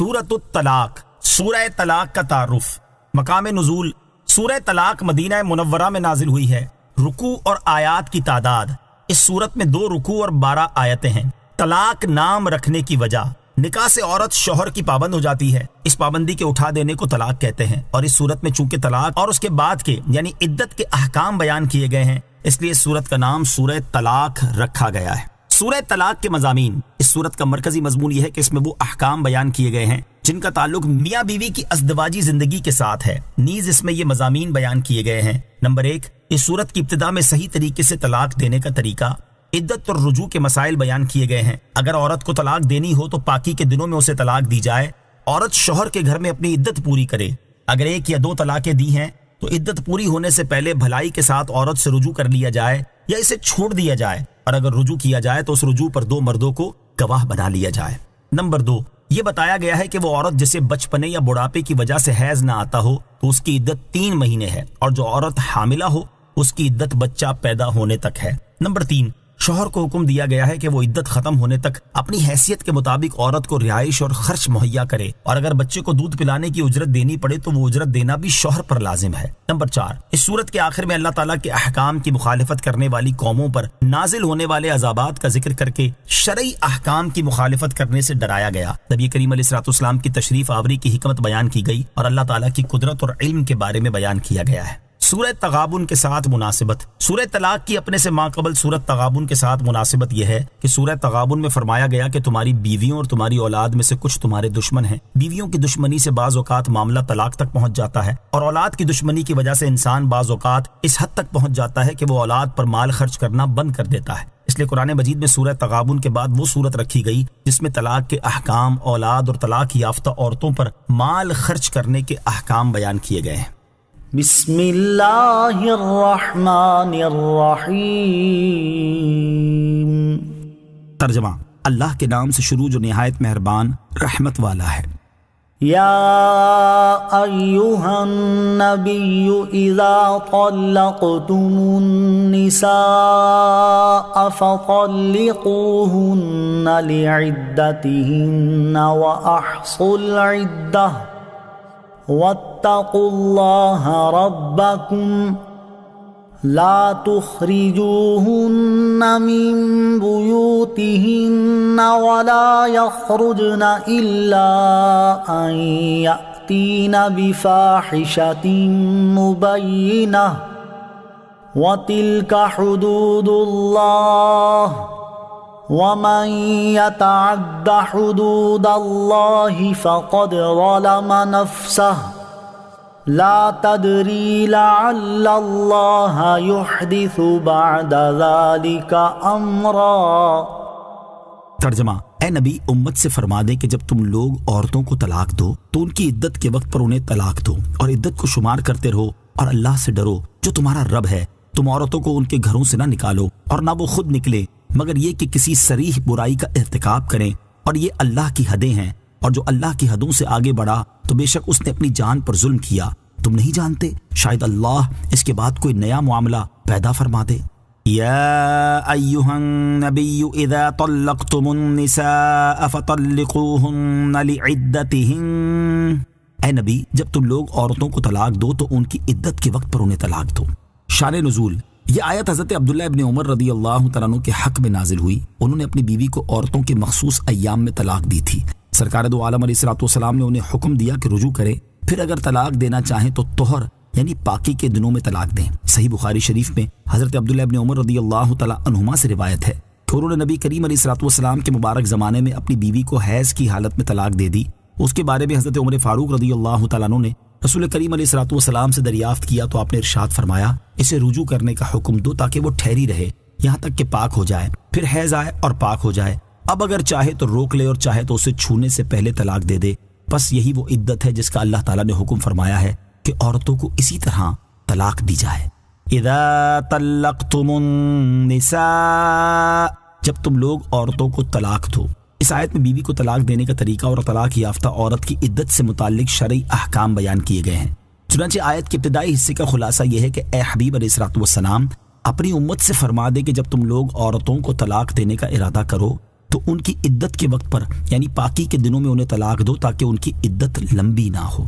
سورۃ الطلاق، سورہ طلاق کا تعارف۔ مقام نزول، سورہ طلاق مدینہ منورہ میں نازل ہوئی ہے۔ رکوع اور آیات کی تعداد، اس سورت میں 2 رکوع اور 12 آیتیں ہیں۔ طلاق نام رکھنے کی وجہ، نکاح سے عورت شوہر کی پابند ہو جاتی ہے، اس پابندی کے اٹھا دینے کو طلاق کہتے ہیں، اور اس صورت میں چونکہ طلاق اور اس کے بعد کے یعنی عدت کے احکام بیان کیے گئے ہیں، اس لیے اس صورت کا نام سورہ طلاق رکھا گیا ہے۔ سورہ طلاق کے مضامین، اس صورت کا مرکزی مضمون یہ ہے کہ اس میں وہ احکام بیان کیے گئے ہیں جن کا تعلق میاں بیوی کی ازدواجی زندگی کے ساتھ ہے، نیز اس میں یہ مضامین بیان کیے گئے ہیں۔ نمبر 1، اس صورت کی ابتدا میں صحیح طریقے سے طلاق دینے کا طریقہ، عدت اور رجوع کے مسائل بیان کیے گئے ہیں۔ اگر عورت کو طلاق دینی ہو تو پاکی کے دنوں میں اسے طلاق دی جائے، عورت شوہر کے گھر میں اپنی عدت پوری کرے۔ اگر 1 یا 2 طلاقیں دی ہیں تو عدت پوری ہونے سے پہلے بھلائی کے ساتھ عورت سے رجوع کر لیا جائے یا اسے چھوڑ دیا جائے، اور اگر رجوع کیا جائے تو اس رجوع پر 2 مردوں کو گواہ بنا لیا جائے۔ نمبر 2، یہ بتایا گیا ہے کہ وہ عورت جسے بچپنے یا بڑھاپے کی وجہ سے حیض نہ آتا ہو تو اس کی عدت 3 مہینے ہے، اور جو عورت حاملہ ہو اس کی عدت بچہ پیدا ہونے تک ہے۔ نمبر 3، شوہر کو حکم دیا گیا ہے کہ وہ عدت ختم ہونے تک اپنی حیثیت کے مطابق عورت کو رہائش اور خرچ مہیا کرے، اور اگر بچے کو دودھ پلانے کی اجرت دینی پڑے تو وہ اجرت دینا بھی شوہر پر لازم ہے۔ نمبر 4، اس صورت کے آخر میں اللہ تعالیٰ کے احکام کی مخالفت کرنے والی قوموں پر نازل ہونے والے عذابات کا ذکر کر کے شرعی احکام کی مخالفت کرنے سے ڈرایا گیا۔ نبی کریم علیہ الصلوۃ والسلام کی تشریف آوری کی حکمت بیان کی گئی اور اللہ تعالیٰ کی قدرت اور علم کے بارے میں بیان کیا گیا ہے۔ سورہ تغابن کے ساتھ مناسبت، سورہ طلاق کی اپنے سے ماقبل سورۃ تغابن کے ساتھ مناسبت یہ ہے کہ سورہ تغابن میں فرمایا گیا کہ تمہاری بیویوں اور تمہاری اولاد میں سے کچھ تمہارے دشمن ہیں۔ بیویوں کی دشمنی سے بعض اوقات معاملہ طلاق تک پہنچ جاتا ہے، اور اولاد کی دشمنی کی وجہ سے انسان بعض اوقات اس حد تک پہنچ جاتا ہے کہ وہ اولاد پر مال خرچ کرنا بند کر دیتا ہے۔ اس لیے قرآن مجید میں سورہ تغابن کے بعد وہ سورت رکھی گئی جس میں طلاق کے احکام، اولاد اور طلاق یافتہ عورتوں پر مال خرچ کرنے کے احکام بیان کیے گئے ہیں۔ بسم اللہ الرحمن الرحیم۔ ترجمہ، اللہ کے نام سے شروع جو نہایت مہربان رحمت والا ہے۔ یا ایہا النبی اذا طلقتم النساء فطلقوہن لعدتہن واحصوا العدہ واتقوا اللہ ربکم لا تخرجوہن من بیوتہن ولا یخرجن الا ان یأتین بفاحشۃ مبینہ وتلک حدود اللہ ومن يتعد حدود الله فقد ظلم نفسه لا تدري لعل الله يحدث بعد ذلك امرا۔ ترجمہ، اے نبی امت سے فرما دے کہ جب تم لوگ عورتوں کو طلاق دو تو ان کی عدت کے وقت پر انہیں طلاق دو، اور عدت کو شمار کرتے رہو، اور اللہ سے ڈرو جو تمہارا رب ہے۔ تم عورتوں کو ان کے گھروں سے نہ نکالو اور نہ وہ خود نکلے، مگر یہ کہ کسی صریح برائی کا ارتکاب کریں، اور یہ اللہ کی حدیں ہیں، اور جو اللہ کی حدوں سے آگے بڑھا تو بے شک اس نے اپنی جان پر ظلم کیا۔ تم نہیں جانتے شاید اللہ اس کے بعد کوئی نیا معاملہ پیدا فرما دے۔ یا ایہا النبی اذا طلقتم النساء فطلقوہن لعدتہن، اے نبی جب تم لوگ عورتوں کو طلاق دو تو ان کی عدت کے وقت پر انہیں طلاق دو۔ شان نزول، یہ آیت حضرت عبداللہ ابن عمر رضی اللہ تعالیٰ عنہ کے حق میں نازل ہوئی۔ انہوں نے اپنی بیوی کو عورتوں کے مخصوص ایام میں طلاق دی تھی۔ سرکار دو عالم علیہ الصلوۃ والسلام نے انہیں حکم دیا کہ رجوع کرے، پھر اگر طلاق دینا چاہیں تو طہر یعنی پاکی کے دنوں میں طلاق دیں۔ صحیح بخاری شریف میں حضرت عبداللہ ابن عمر رضی اللہ تعالیٰ عنہما سے روایت ہے کہ انہوں نے نبی کریم علیہ الصلوۃ والسلام کے مبارک زمانے میں اپنی بیوی کو حیض کی حالت میں طلاق دے دی۔ اس کے بارے میں حضرت عمر فاروق رضی اللہ تعالیٰ عنہ نے رسول کریم علیہ الصلوۃ والسلام سے دریافت کیا تو آپ نے ارشاد فرمایا اسے رجوع کرنے کا حکم دو تاکہ وہ ٹھہری رہے یہاں تک کہ پاک ہو جائے، پھر حیض آئے اور پاک ہو جائے۔ اب اگر چاہے تو روک لے اور چاہے تو اسے چھونے سے پہلے طلاق دے دے، بس یہی وہ عدت ہے جس کا اللہ تعالیٰ نے حکم فرمایا ہے کہ عورتوں کو اسی طرح طلاق دی جائے۔ اذا طلقتم النساء، جب تم لوگ عورتوں کو طلاق دو۔ اس آیت میں بیوی کو طلاق دینے کا طریقہ اور طلاق یافتہ عورت کی عدت سے متعلق شرعی احکام بیان کیے گئے ہیں۔ چنانچہ آیت کے ابتدائی حصے کا خلاصہ یہ ہے کہ اے حبیب علیہ الصلوۃ والسلام اپنی امت سے فرما دے کہ جب تم لوگ عورتوں کو طلاق دینے کا ارادہ کرو تو ان کی عدت کے وقت پر یعنی پاکی کے دنوں میں انہیں طلاق دو تاکہ ان کی عدت لمبی نہ ہو۔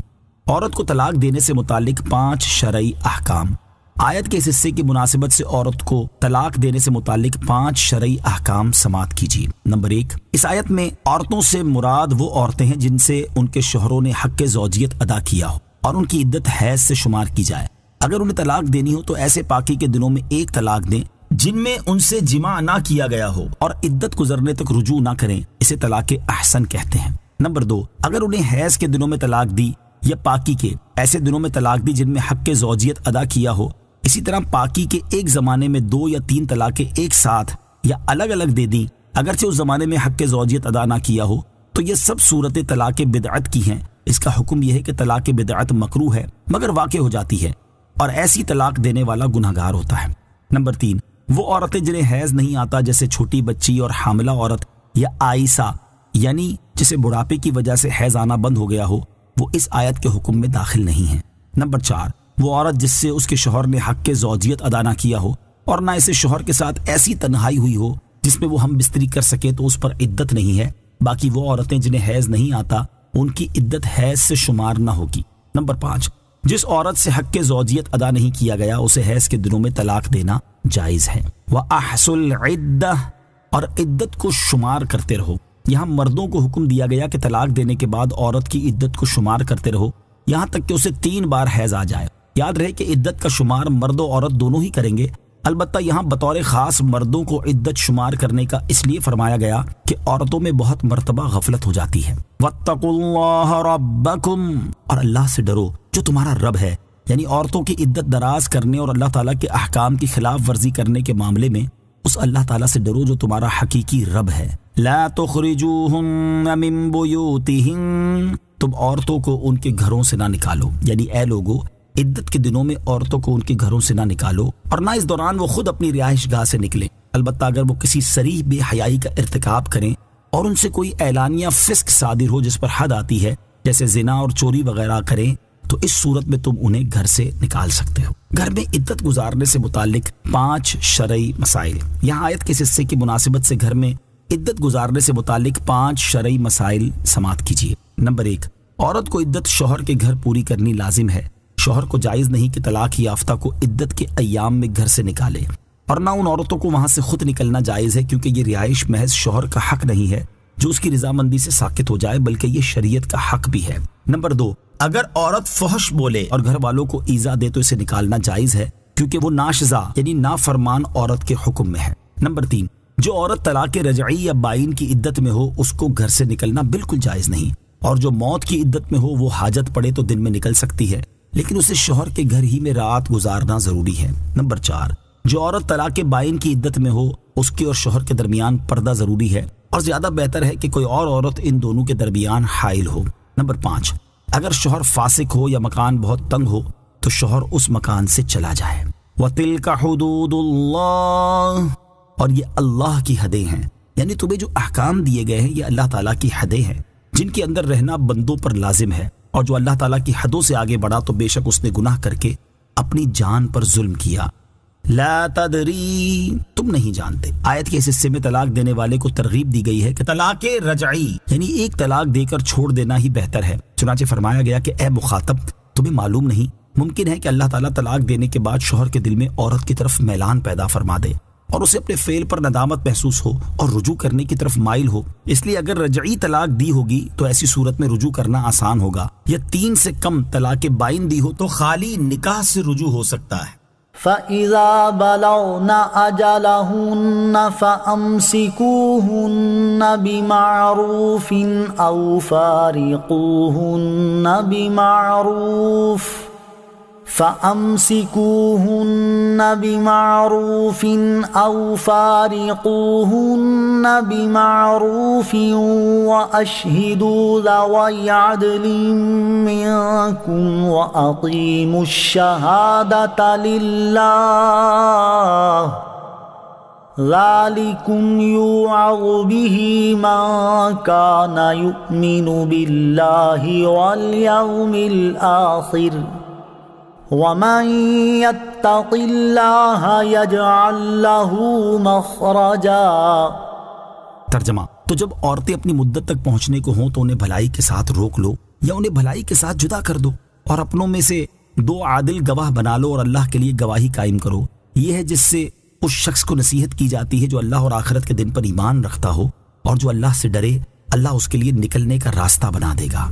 عورت کو طلاق دینے سے متعلق 5 شرعی احکام۔ آیت کے اس حصے کی مناسبت سے عورت کو طلاق دینے سے متعلق 5 شرعی احکام سماعت کیجیے۔ نمبر 1، اس آیت میں عورتوں سے مراد وہ عورتیں ہیں جن سے ان کے شوہروں نے حق زوجیت ادا کیا ہو اور ان کی عدت حیض سے شمار کی جائے۔ اگر انہیں طلاق دینی ہو تو ایسے پاکی کے دنوں میں ایک طلاق دیں جن میں ان سے جماع نہ کیا گیا ہو اور عدت گزرنے تک رجوع نہ کریں، اسے طلاق احسن کہتے ہیں۔ نمبر 2، اگر انہیں حیض کے دنوں میں طلاق دی یا پاکی کے ایسے دنوں میں طلاق دی جن میں حق زوجیت ادا کیا ہو، اسی طرح پاکی کے ایک زمانے میں 2 یا 3 طلاقیں ایک ساتھ یا الگ الگ دے دیں اگرچہ اس زمانے میں حق زوجیت ادا نہ کیا ہو، تو یہ سب صورتیں طلاق بدعت کی ہیں۔ اس کا حکم یہ ہے کہ طلاق بدعت مکروہ ہے مگر واقع ہو جاتی ہے اور ایسی طلاق دینے والا گنہگار ہوتا ہے۔ نمبر 3، وہ عورتیں جنہیں حیض نہیں آتا جیسے چھوٹی بچی اور حاملہ عورت یا عائسہ یعنی جسے بڑھاپے کی وجہ سے حیض آنا بند ہو گیا ہو، وہ اس آیت کے حکم میں داخل نہیں ہیں۔ نمبر 4، وہ عورت جس سے اس کے شوہر نے حق زوجیت ادا نہ کیا ہو اور نہ اسے شوہر کے ساتھ ایسی تنہائی ہوئی ہو جس میں وہ ہم بستری کر سکے تو اس پر عدت نہیں ہے۔ باقی وہ عورتیں جنہیں حیض نہیں آتا ان کی عدت حیض سے شمار نہ ہوگی۔ نمبر 5، جس عورت سے حق زوجیت ادا نہیں کیا گیا اسے حیض کے دنوں میں طلاق دینا جائز ہے۔ وَأَحْصُوا الْعِدَّةَ، اور عدت کو شمار کرتے رہو۔ یہاں مردوں کو حکم دیا گیا کہ طلاق دینے کے بعد عورت کی عدت کو شمار کرتے رہو یہاں تک کہ اسے 3 بار حیض آ جائے۔ یاد رہے کہ عدت کا شمار مرد و عورت دونوں ہی کریں گے، البتہ یہاں بطور خاص مردوں کو عدت شمار کرنے کا اس لیے فرمایا گیا کہ عورتوں میں بہت مرتبہ غفلت ہو جاتی ہے۔ وَاتَّقُوا اللَّهَ رَبَّكُمْ، اور اللہ سے ڈرو جو تمہارا رب ہے، یعنی عورتوں کی عدت دراز کرنے اور اللہ تعالیٰ کے احکام کی خلاف ورزی کرنے کے معاملے میں اس اللہ تعالیٰ سے ڈرو جو تمہارا حقیقی رب ہے۔ لا تخرجوهن من بيوتهن، تم عورتوں کو ان کے گھروں سے نہ نکالو، یعنی اے لوگو عدت کے دنوں میں عورتوں کو ان کے گھروں سے نہ نکالو اور نہ اس دوران وہ خود اپنی رہائش گاہ سے نکلیں، البتہ اگر وہ کسی صریح بے حیائی کا ارتکاب کریں اور ان سے کوئی اعلانیہ فسق صادر ہو جس پر حد آتی ہے جیسے زنا اور چوری وغیرہ کریں، تو اس صورت میں تم انہیں گھر سے نکال سکتے ہو۔ گھر میں عدت گزارنے سے متعلق 5 شرعی مسائل۔ یہاں آیت کے حصے کی مناسبت سے گھر میں عدت گزارنے سے متعلق 5 شرعی مسائل سماعت کیجیے۔ نمبر 1، عورت کو عدت شوہر کے گھر پوری کرنی لازم ہے۔ شوہر کو جائز نہیں کہ طلاق یافتہ کو عدت کے ایام میں گھر سے نکالے، اور نہ ان عورتوں کو وہاں سے خود نکلنا جائز ہے کیونکہ یہ رہائش محض شوہر کا حق نہیں ہے جو اس کی رضامندی سے ساقط ہو جائے، بلکہ یہ شریعت کا حق بھی ہے۔ نمبر 2، اگر عورت فحش بولے اور گھر والوں کو ایذا دے تو اسے نکالنا جائز ہے کیونکہ وہ ناشزا یعنی نافرمان عورت کے حکم میں ہے۔ نمبر 3، جو عورت طلاق رجعی یا بائن کی عدت میں ہو اس کو گھر سے نکلنا بالکل جائز نہیں، اور جو موت کی عدت میں ہو وہ حاجت پڑے تو دن میں نکل سکتی ہے لیکن اسے شوہر کے گھر ہی میں رات گزارنا ضروری ہے۔ نمبر 4، جو عورت طلاق بائن کی عدت میں ہو اس کے اور شوہر کے درمیان پردہ ضروری ہے اور زیادہ بہتر ہے کہ کوئی اور عورت ان دونوں کے درمیان حائل ہو۔ نمبر 5، اگر شوہر فاسق ہو یا مکان بہت تنگ ہو تو شوہر اس مکان سے چلا جائے۔ وَتِلْكَ حُدُودُ اللَّهِ، اور یہ اللہ کی حدیں ہیں، یعنی تمہیں جو احکام دیے گئے ہیں یہ اللہ تعالیٰ کی حدیں ہیں جن کے اندر رہنا بندوں پر لازم ہے، اور جو اللہ تعالیٰ کی حدوں سے آگے بڑھا تو بے شک اس نے گناہ کر کے اپنی جان پر ظلم کیا۔ لا تدری، تم نہیں جانتے۔ آیت کے اس حصے میں طلاق دینے والے کو ترغیب دی گئی ہے کہ طلاق رجعی یعنی ایک طلاق دے کر چھوڑ دینا ہی بہتر ہے۔ چنانچہ فرمایا گیا کہ اے مخاطب تمہیں معلوم نہیں، ممکن ہے کہ اللہ تعالیٰ طلاق دینے کے بعد شوہر کے دل میں عورت کی طرف میلان پیدا فرما دے اور اسے اپنے فعل پر ندامت محسوس ہو اور رجوع کرنے کی طرف مائل ہو، اس لیے اگر رجعی طلاق دی ہوگی تو ایسی صورت میں رجوع کرنا آسان ہوگا، یا 3 سے کم طلاق بائن دی ہو تو خالی نکاح سے رجوع ہو سکتا ہے۔ فَإِذَا بَلَغْنَ أَجَلَهُنَّ فَأَمْسِكُوهُنَّ بِمَعْرُوفٍ أَوْ فَارِقُوهُنَّ بِمَعْرُوفٍ وَأَشْهِدُوا ذَوَيْ عَدْلٍ مِّنكُمْ وَأَقِيمُوا الشَّهَادَةَ لِلَّهِ ذَلِكُمْ يُوعَظُ بِهِ مَن كَانَ يُؤْمِنُ بِاللَّهِ وَالْيَوْمِ الْآخِرِ وَمَن يَتَّقِ اللَّهَ يَجْعَل لَّهُ مَخْرَجًا۔ ترجمہ: تو جب عورتیں اپنی مدت تک پہنچنے کو ہوں تو انہیں بھلائی کے ساتھ روک لو یا انہیں بھلائی کے ساتھ جدا کر دو، اور اپنوں میں سے 2 عادل گواہ بنا لو اور اللہ کے لیے گواہی قائم کرو۔ یہ ہے جس سے اس شخص کو نصیحت کی جاتی ہے جو اللہ اور آخرت کے دن پر ایمان رکھتا ہو، اور جو اللہ سے ڈرے اللہ اس کے لیے نکلنے کا راستہ بنا دے گا۔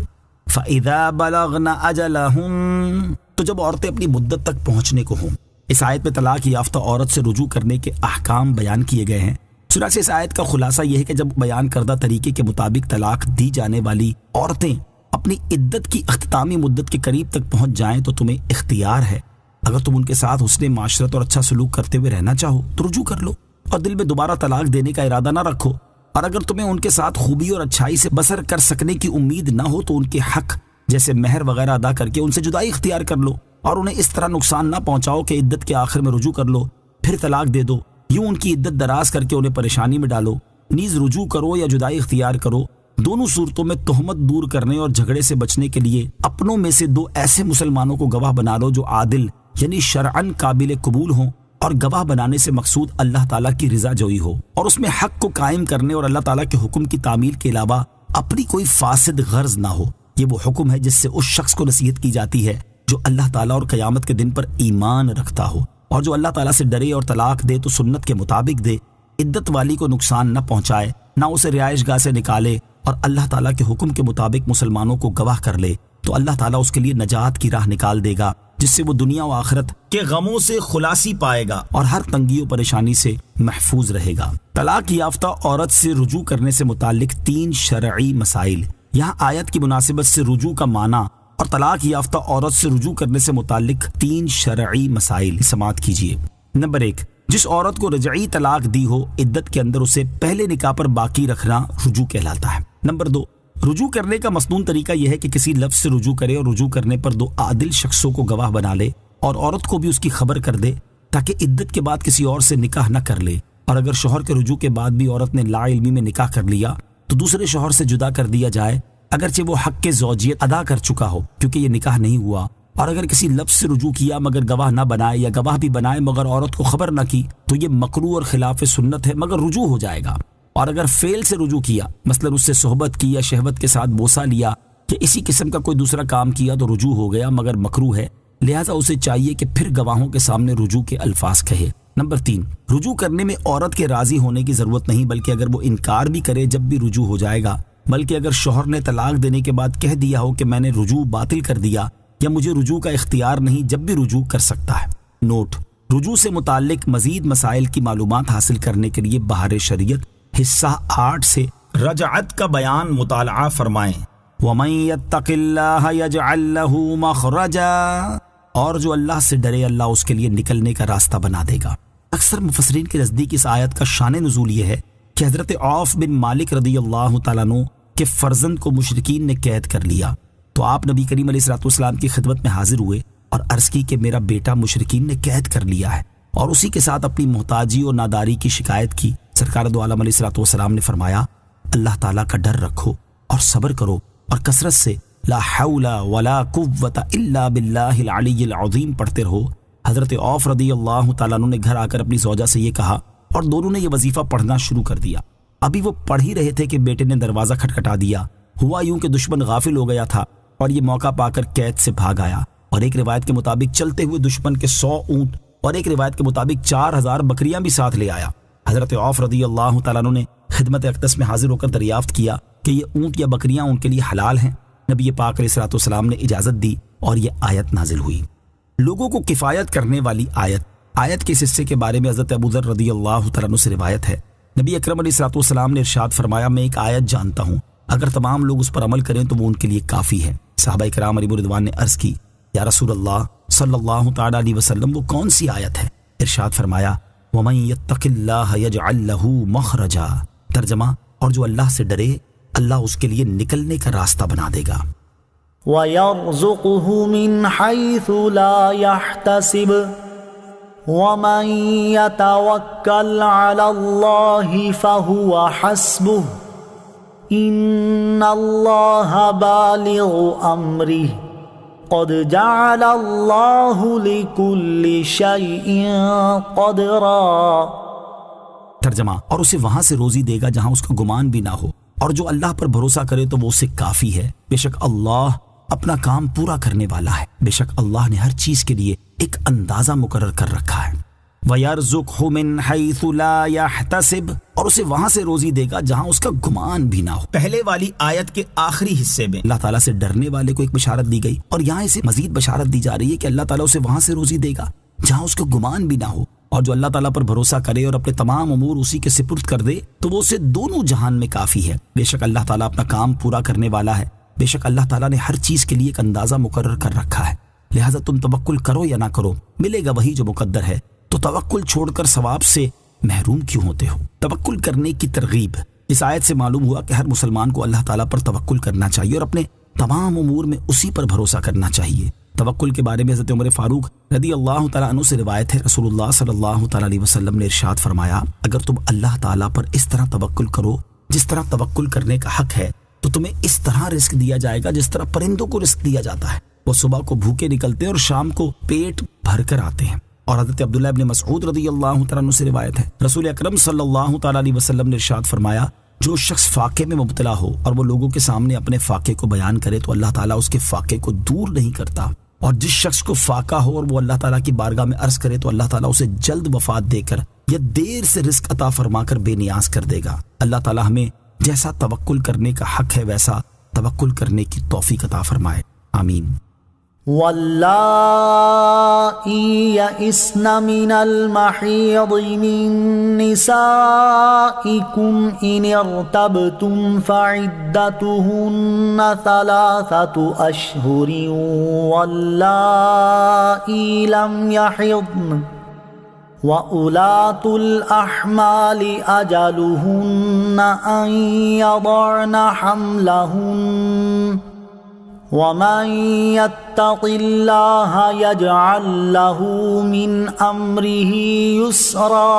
فَإِذَا بَلَغْنَ أَجَلَهُنَّ، تو جب عورتیں اپنی مدت تک پہنچنے کو ہوں۔ اس آیت میں طلاق یافتہ عورت سے رجوع کرنے کے احکام بیان کیے گئے ہیں۔ چنانچہ اس آیت کا خلاصہ یہ ہے کہ جب بیان کردہ طریقے کے مطابق طلاق دی جانے والی عورتیں اپنی عدت کی اختتامی مدت کے قریب تک پہنچ جائیں تو تمہیں اختیار ہے، اگر تم ان کے ساتھ حسن معاشرت اور اچھا سلوک کرتے ہوئے رہنا چاہو تو رجوع کر لو اور دل میں دوبارہ طلاق دینے کا ارادہ نہ رکھو، اور اگر تمہیں ان کے ساتھ خوبی اور اچھائی سے بسر کر سکنے کی امید نہ ہو تو ان کے حق جیسے مہر وغیرہ ادا کر کے ان سے جدائی اختیار کر لو، اور انہیں اس طرح نقصان نہ پہنچاؤ کہ عدت کے آخر میں رجوع کر لو پھر طلاق دے دو، یوں ان کی عدت دراز کر کے انہیں پریشانی میں ڈالو۔ نیز رجوع کرو یا جدائی اختیار کرو، دونوں صورتوں میں تہمت دور کرنے اور جھگڑے سے بچنے کے لیے اپنوں میں سے 2 ایسے مسلمانوں کو گواہ بنا لو جو عادل یعنی شرعن قابل قبول ہوں، اور گواہ بنانے سے مقصود اللہ تعالیٰ کی رضا جوئی ہو اور اس میں حق کو قائم کرنے اور اللہ تعالیٰ کے حکم کی تعمیل کے علاوہ اپنی کوئی فاسد غرض نہ ہو۔ یہ وہ حکم ہے جس سے اس شخص کو نصیحت کی جاتی ہے جو اللہ تعالیٰ اور قیامت کے دن پر ایمان رکھتا ہو، اور جو اللہ تعالیٰ سے ڈرے اور طلاق دے تو سنت کے مطابق دے، عدت والی کو نقصان نہ پہنچائے، نہ اسے رہائش گاہ سے نکالے، اور اللہ تعالیٰ کے حکم کے مطابق مسلمانوں کو گواہ کر لے تو اللہ تعالیٰ اس کے لیے نجات کی راہ نکال دے گا جس سے وہ دنیا و آخرت کے غموں سے خلاصی پائے گا اور ہر تنگی و پریشانی سے محفوظ رہے گا۔ طلاق یافتہ عورت سے رجوع کرنے سے متعلق 3 شرعی مسائل۔ یہاں آیت کی مناسبت سے رجوع کا معنی اور طلاق یافتہ عورت سے رجوع کرنے سے متعلق 3 شرعی مسائل سماعت کیجیے۔ نمبر 1، جس عورت کو رجعی طلاق دی ہو عدت کے اندر اسے پہلے نکاح پر باقی رکھنا رجوع کہلاتا ہے۔ نمبر 2، رجوع کرنے کا مسنون طریقہ یہ ہے کہ کسی لفظ سے رجوع کرے اور رجوع کرنے پر 2 عادل شخصوں کو گواہ بنا لے اور عورت کو بھی اس کی خبر کر دے تاکہ عدت کے بعد کسی اور سے نکاح نہ کر لے، اور اگر شوہر کے رجوع کے بعد بھی عورت نے لا علمی میں نکاح کر لیا تو دوسرے شوہر سے جدا کر دیا جائے اگرچہ وہ حق کے زوجیت ادا کر چکا ہو کیونکہ یہ نکاح نہیں ہوا، اور اگر کسی لفظ سے رجوع کیا مگر گواہ نہ بنائے یا گواہ بھی بنائے مگر عورت کو خبر نہ کی تو یہ مکروہ اور خلاف سنت ہے مگر رجوع ہو جائے گا، اور اگر فعل سے رجوع کیا مثلا اس سے صحبت کی یا شہوت کے ساتھ بوسہ لیا یا اسی قسم کا کوئی دوسرا کام کیا تو رجوع ہو گیا مگر مکروہ ہے، لہٰذا اسے چاہیے کہ پھر گواہوں کے سامنے رجوع کے الفاظ کہے۔ نمبر 3، رجوع کرنے میں عورت کے راضی ہونے کی ضرورت نہیں بلکہ اگر وہ انکار بھی کرے جب بھی رجوع ہو جائے گا، بلکہ اگر شوہر نے طلاق دینے کے بعد کہہ دیا ہو کہ میں نے رجوع باطل کر دیا یا مجھے رجوع کا اختیار نہیں، جب بھی رجوع کر سکتا ہے۔ نوٹ: رجوع سے متعلق مزید مسائل کی معلومات حاصل کرنے کے لیے بہار شریعت حصہ 8 سے رجعت کا بیان مطالعہ فرمائیں۔ وَمَن يَتَّقِ اللَّهَ يَجْعَل لَّهُ مَخْرَجًا، اور جو اللہ سے ڈرے اللہ اس کے لیے نکلنے کا راستہ بنا دے گا۔ اکثر مفسرین کے نزدیک اس آیت کا شان نزول یہ ہے کہ حضرت عوف بن مالک رضی اللہ تعالیٰ عنہ کے فرزند کو مشرکین نے قید کر لیا تو آپ نبی کریم علیہ الصلوۃ والسلام کی خدمت میں حاضر ہوئے اور عرض کی کہ میرا بیٹا مشرکین نے قید کر لیا ہے، اور اسی کے ساتھ اپنی محتاجی اور ناداری کی شکایت کی۔ سرکار دو عالم علیہ الصلوۃ والسلام نے فرمایا اللہ تعالیٰ کا ڈر رکھو اور صبر کرو اور کثرت سے لا حول ولا قوت الا باللہ العلی العظیم پڑھتے رہو۔ حضرت عوف رضی اللہ تعالیٰ عنہ نے گھر آ کر اپنی زوجہ سے یہ کہا اور دونوں نے یہ وظیفہ پڑھنا شروع کر دیا۔ ابھی وہ پڑھ ہی رہے تھے کہ بیٹے نے دروازہ کھٹکھٹا دیا۔ ہوا یوں کہ دشمن غافل ہو گیا تھا اور یہ موقع پا کر قید سے بھاگ آیا، اور ایک روایت کے مطابق چلتے ہوئے دشمن کے 100 اونٹ اور ایک روایت کے مطابق 4000 بکریاں بھی ساتھ لے آیا۔ حضرت عوف رضی اللہ تعالیٰ عنہ نے خدمت اقدس میں حاضر ہو کر دریافت کیا کہ یہ اونٹ یا بکریاں ان کے لیے حلال ہیں۔ نبی پاک علیہ الصلوۃ والسلام نے اجازت دی اور یہ آیت نازل ہوئی۔ لوگوں کو کفایت کرنے والی آیت کے اس حصے کے بارے میں حضرت ابو ذر رضی اللہ تعالیٰ عنہ سے روایت ہے، نبی اکرم علیہ الصلوۃ والسلام نے ارشاد فرمایا میں ایک آیت جانتا ہوں، اگر تمام لوگ اس پر عمل کریں تو وہ ان کے لیے کافی ہے۔ صحابہ کرام علیہ رضوان نے عرض کی یا رسول اللہ صلی اللہ تعالیٰ علیہ وسلم وہ کون سی آیت ہے؟ ارشاد فرمایا وَمَن يَتَّقِ اللَّهَ يَجْعَل لَّهُ مَخْرَجًا، ترجمہ اور جو اللہ سے ڈرے اللہ اس کے لیے نکلنے کا راستہ بنا دے گا۔ وَيَرْزُقْهُ مِنْ حَيْثُ لَا يَحْتَسِبُ وَمَن يَتَوَكَّلْ عَلَى اللَّهِ فَهُوَ حَسْبُهُ إِنَّ اللَّهَ بَالِغُ أَمْرِهِ قَدْ جَعَلَ اللَّهُ لِكُلِّ شَيْءٍ قَدْرًا۔ ترجمہ، اور اسے وہاں سے روزی دے گا جہاں اس کا گمان بھی نہ ہو، اور جو اللہ پر بھروسہ کرے تو وہ اسے کافی ہے۔ بے شک اللہ اپنا کام پورا کرنے والا ہے، بے شک اللہ نے ہر چیز کے لیے ایک اندازہ مقرر کر رکھا ہے۔ وَيَرْزُقْهُ مِنْ حَيْثُ لَا يَحْتَسِبُ، اور اسے وہاں سے روزی دے گا جہاں اس کا گمان بھی نہ ہو۔ پہلے والی آیت کے آخری حصے میں اللہ تعالیٰ سے ڈرنے والے کو ایک بشارت دی گئی، اور یہاں اسے مزید بشارت دی جا رہی ہے کہ اللہ تعالیٰ اسے وہاں سے روزی دے گا جہاں اس کا گمان بھی نہ ہو، اور جو اللہ تعالیٰ پر بھروسہ کرے اور اپنے تمام امور اسی کے سپرد کر دے تو وہ اسے دونوں جہان میں کافی ہے۔ بے شک اللہ تعالیٰ اپنا کام پورا کرنے والا ہے، بے شک اللہ تعالیٰ نے ہر چیز کے لیے ایک اندازہ مقرر کر رکھا ہے، لہٰذا تم توکل کرو یا نہ کرو ملے گا وہی جو مقدر ہے، تو توکل چھوڑ کر ثواب سے محروم کیوں ہوتے ہو؟ توکل کرنے کی ترغیب اس آیت سے معلوم ہوا کہ ہر مسلمان کو اللہ تعالیٰ پر توکل کرنا چاہیے اور اپنے تمام امور میں اسی پر بھروسہ کرنا چاہیے۔ توکل کے بارے میں حضرت عمر فاروق رضی اللہ تعالیٰ عنہ سے روایت ہے، رسول اللہ صلی اللہ تعالیٰ علیہ وسلم نے ارشاد فرمایا، اگر تم اللہ تعالیٰ پر اس طرح توکل کرو جس طرح توکل کرنے کا حق ہے تو تمہیں اس طرح رزق دیا جائے گا جس طرح پرندوں کو رزق دیا جاتا ہے، وہ صبح کو بھوکے نکلتے ہیں اور شام کو پیٹ بھر کر آتے ہیں۔ اور حضرت عبداللہ ابن مسعود رضی اللہ تعالیٰ عنہ سے روایت ہے، رسول اکرم صلی اللہ تعالیٰ علیہ وسلم نے ارشاد فرمایا، جو شخص فاقے میں مبتلا ہو اور وہ لوگوں کے سامنے اپنے فاقے کو بیان کرے تو اللہ تعالیٰ اس کے فاقے کو دور نہیں کرتا، اور جس شخص کو فاقہ ہو اور وہ اللہ تعالیٰ کی بارگاہ میں عرض کرے تو اللہ تعالیٰ اسے جلد وفات دے کر یا دیر سے رزق عطا فرما کر بے نیاز کر دے گا۔ اللہ تعالیٰ ہمیں جیسا توکل کرنے کا حق ہے ویسا توکل کرنے کی توفیق عطا فرمائے، آمین۔ واللائی یئسن من المحیض من نسائکم ان ارتبتم فعدتہن 3 اشہر واللائی لم یحضن وَأُولَاتُ الْأَحْمَالِ أَجَلُهُنَّ أَن يَضَعْنَ حَمْلَهُنَّ وَمَن يَتَّقِ اللَّهَ يَجْعَل لَّهُ مِنْ أَمْرِهِ يُسْرًا۔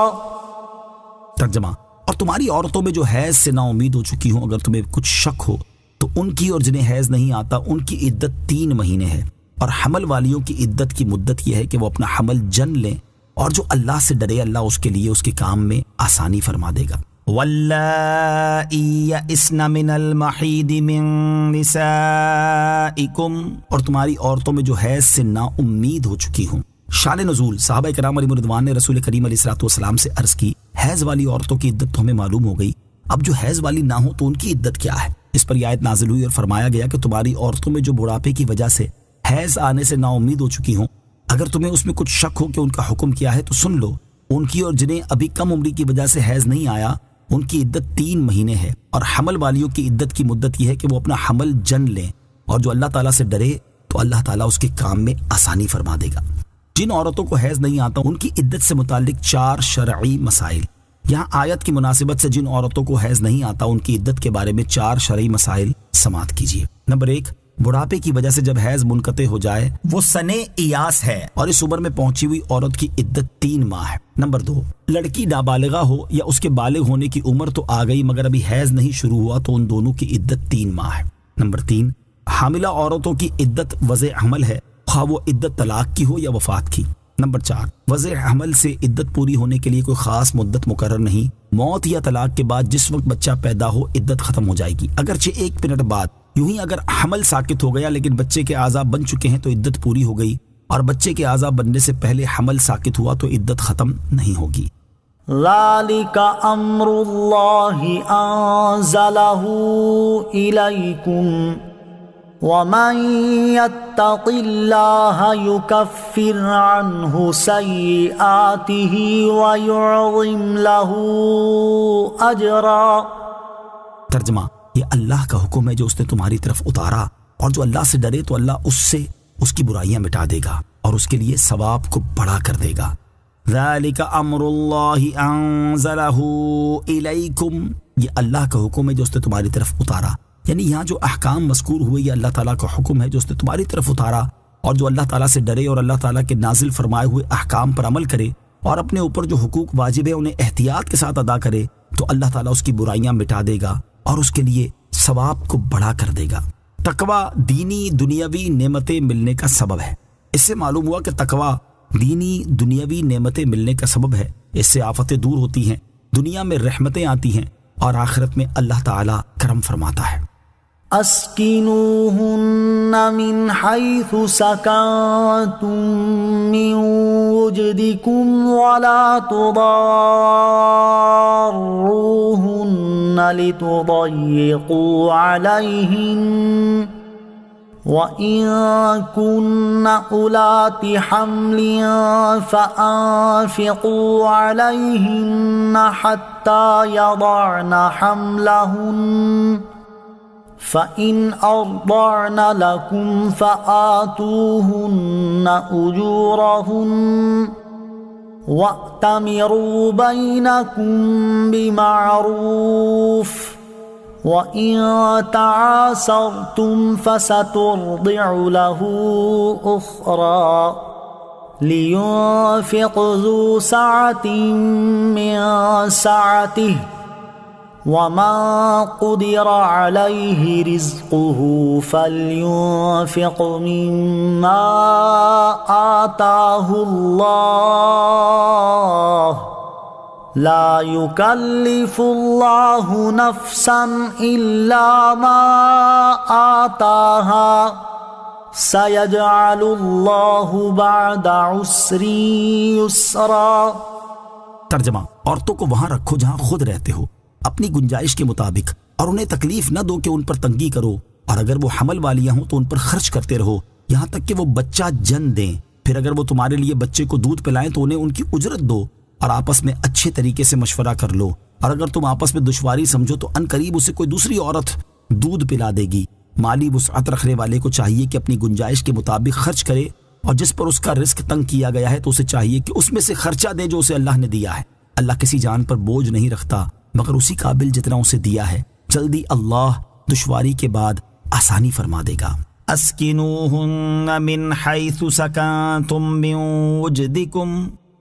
ترجمہ، اور تمہاری عورتوں میں جو حیض سے نا امید ہو چکی ہوں اگر تمہیں کچھ شک ہو تو ان کی، اور جنہیں حیض نہیں آتا ان کی عدت 3 مہینے ہے، اور حمل والیوں کی عدت کی مدت یہ ہے کہ وہ اپنا حمل جن لیں، اور جو اللہ سے ڈرے اللہ اس کے لیے اس کے کام میں آسانی فرما دے گا۔ واللائی یئسن من المحیض من نسائکم، اور تمہاری عورتوں میں جو حیض سے نا امید ہو چکی ہوں۔ شان نزول، صحابہ کرام علیہم رضوان نے رسول کریم علیہ الصلوۃ والسلام سے عرض کی، حیض والی عورتوں کی عدت تو ہمیں معلوم ہو گئی، اب جو حیض والی نہ ہو تو ان کی عدت کیا ہے؟ اس پر یہ آیت نازل ہوئی اور فرمایا گیا کہ تمہاری عورتوں میں جو بڑھاپے کی وجہ سے حیض آنے سے نا امید ہو چکی ہوں، اگر تمہیں اس میں کچھ شک ہو کہ ان کا حکم کیا ہے تو سن لو، ان کی اور جنہیں ابھی کم عمری کی وجہ سے حیض نہیں آیا ان کی عدت 3 مہینے ہے، اور حمل والیوں کی عدت کی مدت یہ ہے کہ وہ اپنا حمل جن لیں، اور جو اللہ تعالیٰ سے ڈرے تو اللہ تعالیٰ اس کے کام میں آسانی فرما دے گا۔ جن عورتوں کو حیض نہیں آتا ان کی عدت سے متعلق 4 شرعی مسائل۔ یہاں آیت کی مناسبت سے جن عورتوں کو حیض نہیں آتا ان کی عدت کے بارے میں 4 شرعی مسائل سماعت کیجیے۔ نمبر 1، بڑھاپے کی وجہ سے جب حیض منقطع ہو جائے وہ سنے ایاس ہے اور اس عمر میں پہنچی ہوئی عورت کی عدت 3 ماہ ہے۔ نمبر 2، لڑکی نابالغہ ہو یا اس کے بالغ ہونے کی عمر تو آ گئی مگر ابھی حیض نہیں شروع ہوا تو ان دونوں کی عدت 3 ماہ ہے۔ نمبر 3، حاملہ عورتوں کی عدت وضع حمل ہے، خواہ وہ عدت طلاق کی ہو یا وفات کی۔ نمبر 4، وضع حمل سے عدت پوری ہونے کے لیے کوئی خاص مدت مقرر نہیں، موت یا طلاق کے بعد جس وقت بچہ پیدا ہو عدت ختم ہو جائے گی، اگرچہ 1 منٹ بعد۔ یوں ہی اگر حمل ساکت ہو گیا لیکن بچے کے اعضاء بن چکے ہیں تو عدت پوری ہو گئی، اور بچے کے اعضاء بننے سے پہلے حمل ساکت ہوا تو عدت ختم نہیں ہوگی۔ ذالک امر اللہ انزلہ الیکم ومن یتق اللہ یکفر عنہ سیئاتہ ویعظم لہ اجرا۔ ترجمہ، یہ اللہ کا حکم ہے جو اس نے تمہاری طرف اتارا، اور جو اللہ سے ڈرے تو اللہ اس سے اس کی برائیاں مٹا دے گا اور اس کے لیے ثواب کو بڑا کر دے گا۔ ذالک امر اللہ انزلہ الیکم، یہ اللہ کا حکم ہے جو اس نے تمہاری طرف اتارا، یعنی یہاں جو احکام مذکور ہوئے یہ اللہ تعالیٰ کا حکم ہے جو اس نے تمہاری طرف اتارا، اور جو اللہ تعالیٰ سے ڈرے اور اللہ تعالیٰ کے نازل فرمائے ہوئے احکام پر عمل کرے اور اپنے اوپر جو حقوق واجب ہے انہیں احتیاط کے ساتھ ادا کرے تو اللہ تعالیٰ اس کی برائیاں مٹا دے گا اور اس کے لیے ثواب کو بڑا کر دے گا۔ تقوی دینی دنیاوی نعمتیں ملنے کا سبب ہے۔ اس سے معلوم ہوا کہ تقوی دینی دنیاوی نعمتیں ملنے کا سبب ہے، اس سے آفتیں دور ہوتی ہیں، دنیا میں رحمتیں آتی ہیں اور آخرت میں اللہ تعالیٰ کرم فرماتا ہے۔ اسکنوہن من حیث سکنتم من وجدکم ولا تضاروہن لتضیقوا علیہن وَإِن كُنَّ أُولَاتِ حَمْلٍ فَأَنفِقُوا عَلَيْهِنَّ حَتَّى يَضَعْنَ حَمْلَهُنَّ فَإِنْ أَرْضَعْنَ لَكُمْ فَآتُوهُنَّ أُجُورَهُنَّ وَأْتَمِرُوا بَيْنَكُمْ بِمَعْرُوفٍ وَإِن تَعَاسَرْتُمْ فَسَتُرْضِعُ لَهُ أُخْرَى لِيُنْفِقْ ذُو سَعَةٍ مِّن سَعَتِهِ وَمَن قُدِرَ عَلَيْهِ رِزْقُهُ فَلْيُنْفِقْ مِمَّا آتَاهُ اللَّهُ لا يكلف الله نفسا إلا ما آتاها سيجعل الله بعد عسر يسرا۔ ترجمہ: عورتوں کو وہاں رکھو جہاں خود رہتے ہو، اپنی گنجائش کے مطابق، اور انہیں تکلیف نہ دو کہ ان پر تنگی کرو، اور اگر وہ حمل والیاں ہوں تو ان پر خرچ کرتے رہو یہاں تک کہ وہ بچہ جن دیں۔ پھر اگر وہ تمہارے لیے بچے کو دودھ پلائیں تو انہیں ان کی اجرت دو، اور آپس میں اچھے طریقے سے مشورہ کر لو، اور اگر تم آپس میں دشواری سمجھو تو ان قریب اسے کوئی دوسری عورت دودھ پلا دے گی۔ مالی وسعت رکھنے والے کو چاہیے کہ اپنی گنجائش کے مطابق خرچ کرے، اور جس پر اس کا رزق تنگ کیا گیا ہے تو اسے چاہیے کہ اس میں سے خرچہ دے جو اسے اللہ نے دیا ہے۔ اللہ کسی جان پر بوجھ نہیں رکھتا مگر اسی قابل جتنا اسے دیا ہے۔ جلدی اللہ دشواری کے بعد آسانی فرما دے گا۔ اسکنوہن من حیث سکنتم من وجدکم،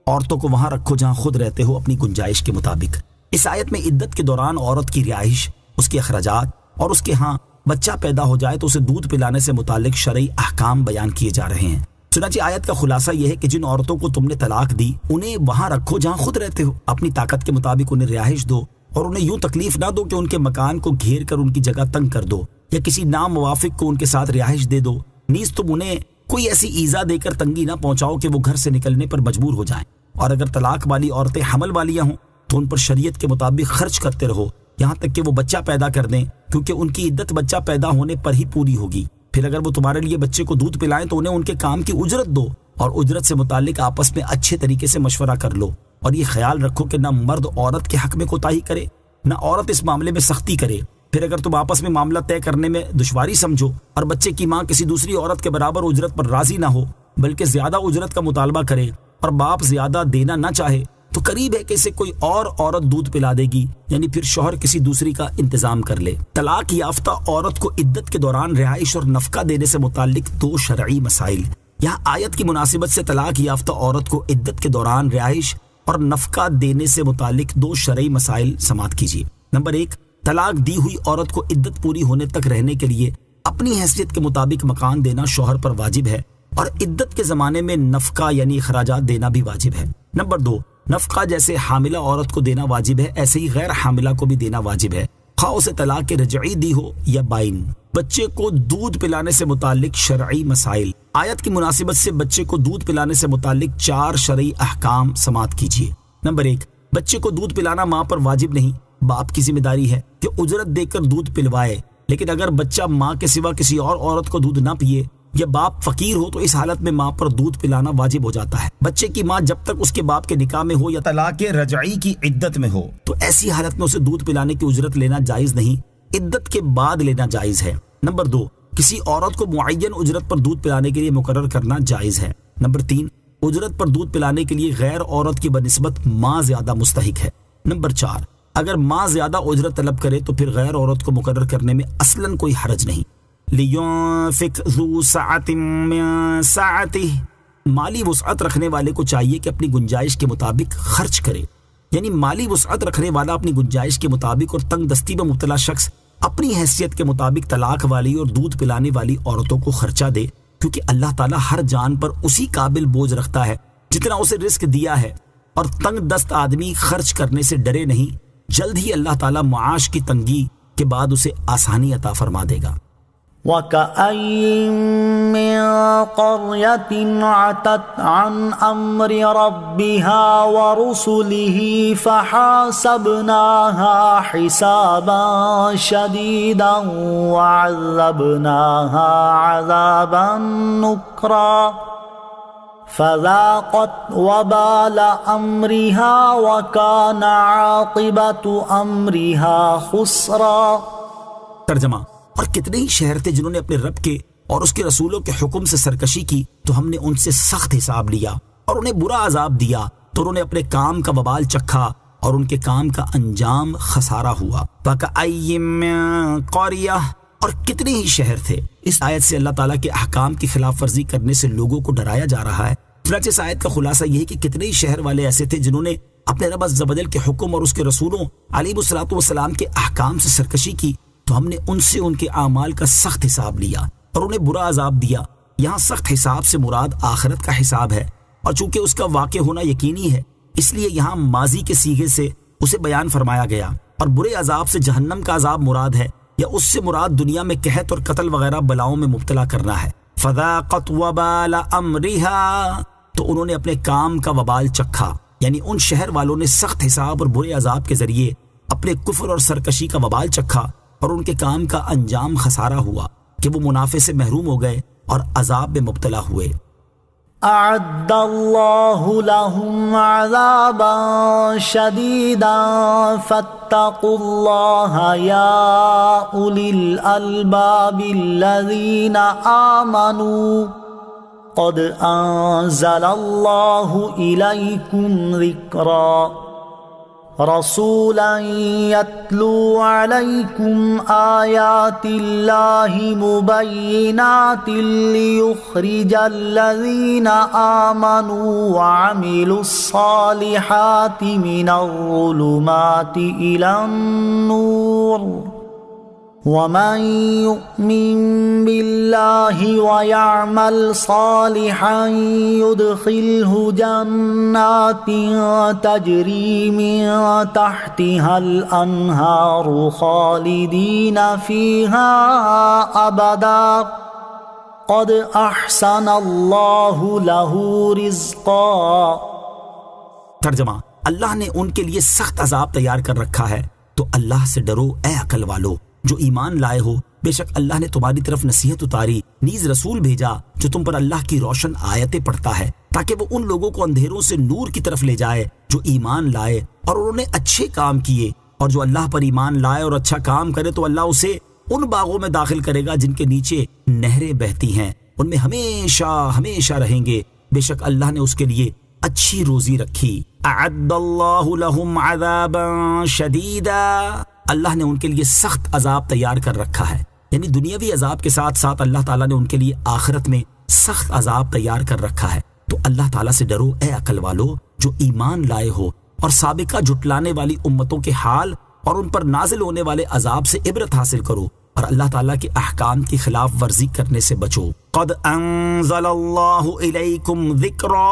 عورتوں کو وہاں رکھو جہاں خود رہتے ہو اپنی گنجائش کے مطابق۔ اس آیت میں عدت کے دوران عورت کی رہائش، اس کے اخراجات، اور اس کے ہاں بچہ پیدا ہو جائے تو اسے دودھ پلانے سے متعلق شرعی احکام بیان کیے جا رہے ہیں۔ چنانچہ آیت کا خلاصہ یہ ہے کہ جن عورتوں کو تم نے طلاق دی انہیں وہاں رکھو جہاں خود رہتے ہو، اپنی طاقت کے مطابق انہیں رہائش دو، اور انہیں یوں تکلیف نہ دو کہ ان کے مکان کو گھیر کر ان کی جگہ تنگ کر دو، یا کسی ناموافق کو ان کے ساتھ رہائش دے دو۔ نیز تم انہیں کوئی ایسی ایذا دے کر تنگی نہ پہنچاؤ کہ وہ گھر سے نکلنے پر مجبور ہو جائیں۔ اور اگر طلاق والی عورتیں حمل والیاں ہوں تو ان پر شریعت کے مطابق خرچ کرتے رہو یہاں تک کہ وہ بچہ پیدا کر دیں، کیونکہ ان کی عدت بچہ پیدا ہونے پر ہی پوری ہوگی۔ پھر اگر وہ تمہارے لیے بچے کو دودھ پلائیں تو انہیں ان کے کام کی اجرت دو، اور اجرت سے متعلق آپس میں اچھے طریقے سے مشورہ کر لو، اور یہ خیال رکھو کہ نہ مرد عورت کے حق میں کوتاہی کرے نہ عورت اس معاملے میں سختی کرے۔ پھر اگر تم آپس میں معاملہ طے کرنے میں دشواری سمجھو اور بچے کی ماں کسی دوسری عورت کے برابر اجرت پر راضی نہ ہو بلکہ زیادہ اجرت کا مطالبہ کرے، اور باپ زیادہ دینا نہ چاہے، تو قریب ہے کہ اسے کوئی اور عورت دودھ پلا دے گی، یعنی پھر شوہر کسی دوسری کا انتظام کر لے۔ طلاق یافتہ عورت کو عدت کے دوران رہائش اور نفقہ دینے سے متعلق دو شرعی مسائل۔ یہاں آیت کی مناسبت سے طلاق یافتہ عورت کو عدت کے دوران رہائش اور نفقہ دینے سے متعلق دو شرعی مسائل سماعت کیجیے۔ نمبر 1، طلاق دی ہوئی عورت کو عدت پوری ہونے تک رہنے کے لیے اپنی حیثیت کے مطابق مکان دینا شوہر پر واجب ہے، اور عدت کے زمانے میں نفقہ یعنی اخراجات دینا بھی واجب ہے۔ نمبر 2، نفقہ جیسے حاملہ عورت کو دینا واجب ہے ایسے ہی غیر حاملہ کو بھی دینا واجب ہے، خواہ اسے طلاق رجعی دی ہو یا بائن۔ بچے کو دودھ پلانے سے متعلق شرعی مسائل۔ آیت کی مناسبت سے بچے کو دودھ پلانے سے متعلق 4 شرعی احکام سماعت کیجیے۔ نمبر 1، بچے کو دودھ پلانا ماں پر واجب نہیں، باپ کی ذمہ داری ہے کہ اجرت دے کر دودھ پلوائے، لیکن اگر بچہ ماں کے سوا کسی اور عورت کو دودھ نہ پیے یا باپ فقیر ہو تو اس حالت میں ماں پر دودھ پلانا واجب ہو جاتا ہے۔ بچے کی ماں جب تک اس کے باپ کے نکاح میں ہو یا طلاق رجعی کی عدت میں ہو تو ایسی حالت میں اسے دودھ پلانے کی اجرت لینا جائز نہیں، عدت کے بعد لینا جائز ہے۔ نمبر 2، کسی عورت کو معین اجرت پر دودھ پلانے کے لیے مقرر کرنا جائز ہے۔ نمبر 3، اجرت پر دودھ پلانے کے لیے غیر عورت کی بنسبت ماں زیادہ مستحق ہے۔ نمبر 4، اگر ماں زیادہ اجرت طلب کرے تو پھر غیر عورت کو مقرر کرنے میں اصلاً کوئی حرج نہیں۔ لِيُنْفِقْ ذُو سَعَةٍ مِّن سَعَتِهِ، مالی وسعت رکھنے والے کو چاہیے کہ اپنی گنجائش کے مطابق خرچ کرے، یعنی مالی وسعت رکھنے والا اپنی گنجائش کے مطابق، اور تنگ دستی میں مبتلا شخص اپنی حیثیت کے مطابق طلاق والی اور دودھ پلانے والی عورتوں کو خرچہ دے، کیونکہ اللہ تعالیٰ ہر جان پر اسی قابل بوجھ رکھتا ہے جتنا اسے رزق دیا ہے۔ اور تنگ دست آدمی خرچ کرنے سے ڈرے نہیں، جلد ہی اللہ تعالیٰ معاش کی تنگی کے بعد اسے آسانی عطا فرما دے گا۔ وَكَأَيِّن مِّن قَرْيَةٍ عَتَتْ عَنْ أَمْرِ رَبِّهَا وَرُسُلِهِ فَحَاسَبْنَاهَا حِسَابًا شَدِيدًا وَعَذَّبْنَاهَا عَذَابًا نُكْرًا فَذَاقَتْ وَبَالَ أَمْرِهَا وَكَانَ عَاقِبَةُ أَمْرِهَا خُسْرًا۔ ترجمہ: اور کتنے ہی شہر تھے جنہوں نے اپنے رب کے اور اس کے رسولوں کے حکم سے سرکشی کی تو ہم نے ان سے سخت حساب لیا اور انہیں برا عذاب دیا تو انہوں نے اپنے کام کا وبال چکھا اور ان کے کام کا انجام خسارہ ہوا۔ وَكَأَيٍّ مِّن قَرْيَةٍ، اور کتنے ہی شہر تھے۔ اس آیت سے اللہ تعالیٰ کے احکام کی خلاف ورزی کرنے سے لوگوں کو ڈرایا جا رہا ہے۔ چنانچہ اس آیت کا خلاصہ یہ ہے کہ کتنے ہی شہر والے ایسے تھے جنہوں نے اپنے رب عز و جل کے حکم اور اس کے رسولوں علیہ الصلوۃ والسلام کے احکام سے سرکشی کی تو ہم نے ان سے ان کے اعمال کا سخت حساب لیا اور انہیں برا عذاب دیا۔ یہاں سخت حساب سے مراد آخرت کا حساب ہے، اور چونکہ اس کا واقع ہونا یقینی ہے اس لیے یہاں ماضی کے صیغے سے اسے بیان فرمایا گیا، اور برے عذاب سے جہنم کا عذاب مراد ہے، یا اس سے مراد دنیا میں قحط اور قتل وغیرہ بلاؤں میں مبتلا کرنا ہے۔ فَذَاقَتْ وَبَالَ أَمْرِهَا، تو انہوں نے اپنے کام کا وبال چکھا، یعنی ان شہر والوں نے سخت حساب اور برے عذاب کے ذریعے اپنے کفر اور سرکشی کا وبال چکھا اور ان کے کام کا انجام خسارہ ہوا کہ وہ منافع سے محروم ہو گئے اور عذاب میں مبتلا ہوئے۔ أعد الله لهم عذابا شديدا فاتقوا الله يا أولي الألباب الذين آمنوا قد أنزل الله إليكم ذكرا رسولا يتلو عليكم آيات الله مبينات ليخرج الذين آمنوا وعملوا الصالحات من الظلمات إلى النور ومن يؤمن بالله ويعمل صالحا يدخله جنات تجري من تحتها الأنهار خالدين فيها أبدا قد أحسن الله له رزقا۔ ترجمہ: اللہ نے ان کے لیے سخت عذاب تیار کر رکھا ہے، تو اللہ سے ڈرو اے عقل والو جو ایمان لائے ہو، بے شک اللہ نے تمہاری طرف نصیحت اتاری، نیز رسول بھیجا جو تم پر اللہ کی روشن آیتیں پڑھتا ہے تاکہ وہ ان لوگوں کو اندھیروں سے نور کی طرف لے جائے جو ایمان لائے اور انہوں نے اچھے کام کیے، اور جو اللہ پر ایمان لائے اور اچھا کام کرے تو اللہ اسے ان باغوں میں داخل کرے گا جن کے نیچے نہریں بہتی ہیں، ان میں ہمیشہ ہمیشہ رہیں گے، بے شک اللہ نے اس کے لیے اچھی روزی رکھی۔ اعد اللہ لہم عذابا شدیدا، اللہ نے ان کے لیے سخت عذاب تیار کر رکھا ہے، یعنی دنیاوی عذاب کے ساتھ ساتھ اللہ تعالیٰ نے ان کے لیے آخرت میں سخت عذاب تیار کر رکھا ہے۔ تو اللہ تعالیٰ سے ڈرو اے عقل والو جو ایمان لائے ہو، اور سابقہ جھٹلانے والی امتوں کے حال اور ان پر نازل ہونے والے عذاب سے عبرت حاصل کرو، اور اللہ تعالیٰ کے احکام کی خلاف ورزی کرنے سے بچو۔ قد انزل اللہ الیکم ذکرا،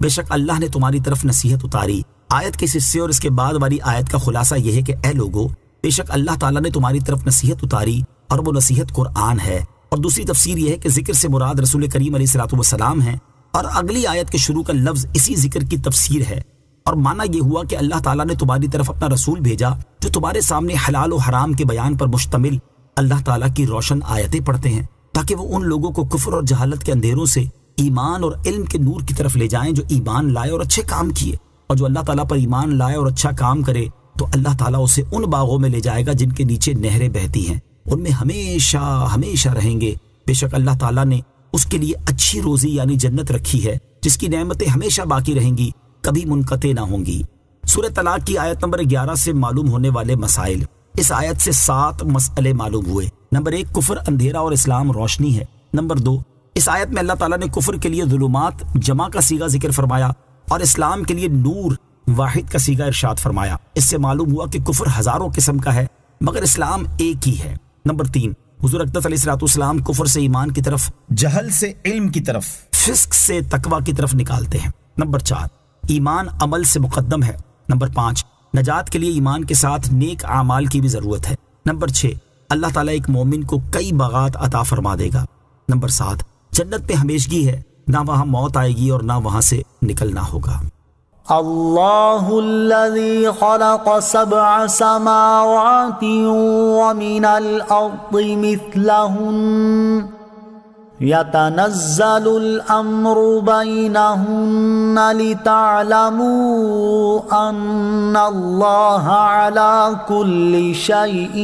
بے شک اللہ نے تمہاری طرف نصیحت اتاری۔ آیت کے اس حصے اور اس کے بعد والی آیت کا خلاصہ یہ ہے کہ اے لوگو، بے شک اللہ تعالیٰ نے تمہاری طرف نصیحت اتاری اور وہ نصیحت قرآن ہے۔ اور دوسری تفسیر یہ ہے کہ ذکر سے مراد رسول کریم علیہ الصلوۃ والسلام ہیں، اور اگلی آیت کے شروع کا لفظ اسی ذکر کی تفسیر ہے، اور معنی یہ ہوا کہ اللہ تعالیٰ نے تمہاری طرف اپنا رسول بھیجا جو تمہارے سامنے حلال و حرام کے بیان پر مشتمل اللہ تعالیٰ کی روشن آیتیں پڑھتے ہیں تاکہ وہ ان لوگوں کو کفر اور جہالت کے اندھیروں سے ایمان اور علم کے نور کی طرف لے جائیں جو ایمان لائے اور اچھے کام کیے، اور جو اللہ تعالیٰ پر ایمان لائے اور اچھا کام کرے تو اللہ تعالیٰ اسے ان باغوں میں لے جائے گا جن کے نیچے نہریں بہتی ہیں، ان میں ہمیشہ ہمیشہ رہیں گے، بے شک اللہ تعالیٰ نے اس کے لیے اچھی روزی یعنی جنت رکھی ہے جس کی نعمتیں ہمیشہ باقی رہیں گی، کبھی منقطع نہ ہوں گی۔ سورہ طلاق کی آیت نمبر 11 سے معلوم ہونے والے مسائل۔ اس آیت سے 7 مسئلے معلوم ہوئے۔ نمبر 1، کفر اندھیرا اور اسلام روشنی ہے۔ نمبر 2، اس آیت میں اللہ تعالیٰ نے کفر کے لیے ظلمات جمع کا صیغہ ذکر فرمایا اور اسلام کے لیے نور واحد کا صیغہ ارشاد فرمایا۔ اس سے معلوم ہوا کہ کفر ہزاروں قسم کا ہے مگر اسلام ایک ہی ہے۔ نمبر 3، حضور اقدس علیہ الصلوۃ والسلام کفر سے ایمان کی طرف، جہل سے علم کی طرف، فسق سے تقوی کی طرف نکالتے ہیں۔ نمبر 4، ایمان عمل سے مقدم ہے۔ نمبر 5، نجات کے لیے ایمان کے ساتھ نیک اعمال کی بھی ضرورت ہے۔ نمبر 6، اللہ تعالیٰ ایک مومن کو کئی باغات عطا فرما دے گا۔ نمبر 7، جنت میں ہمیشگی ہے، نہ وہاں موت آئے گی اور نہ وہاں سے نکلنا ہوگا۔ اللہ الذی خلق 7 سماوات ومن الارض مثلہن يتنزل الأمر بينهن لتعلموا أن الله على كل شيء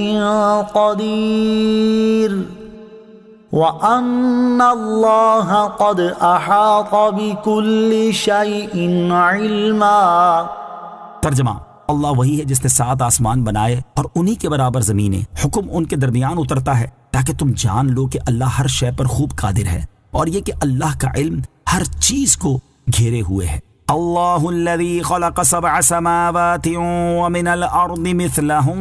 قدير وأن الله قد أحاط بكل شيء علما۔ ترجمہ، اللہ وہی ہے جس نے 7 آسمان بنائے اور انہی کے برابر زمینیں، حکم ان کے درمیان اترتا ہے تاکہ تم جان لو کہ اللہ ہر شے پر خوب قادر ہے، اور یہ کہ اللہ کا علم ہر چیز کو گھیرے ہوئے ہے۔ اللہ الذی خلق 7 سماوات ومن الارض مثلہن،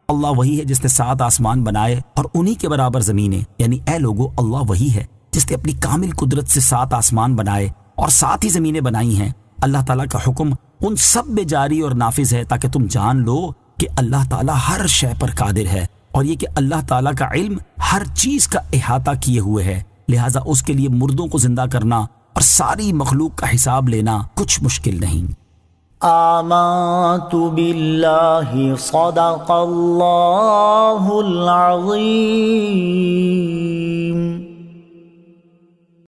اللہ وہی ہے جس نے 7 آسمان بنائے اور انہی کے برابر زمینیں، یعنی اے لوگو، اللہ وہی ہے جس نے اپنی کامل قدرت سے 7 آسمان بنائے اور 7 ہی زمینیں بنائی ہیں۔ اللہ تعالیٰ کا حکم ان سب میں جاری اور نافذ ہے تاکہ تم جان لو کہ اللہ تعالیٰ ہر شے پر قادر ہے، اور یہ کہ اللہ تعالیٰ کا علم ہر چیز کا احاطہ کیے ہوئے ہے، لہٰذا اس کے لیے مردوں کو زندہ کرنا اور ساری مخلوق کا حساب لینا کچھ مشکل نہیں۔ آمنت باللہ صدق اللہ العظیم۔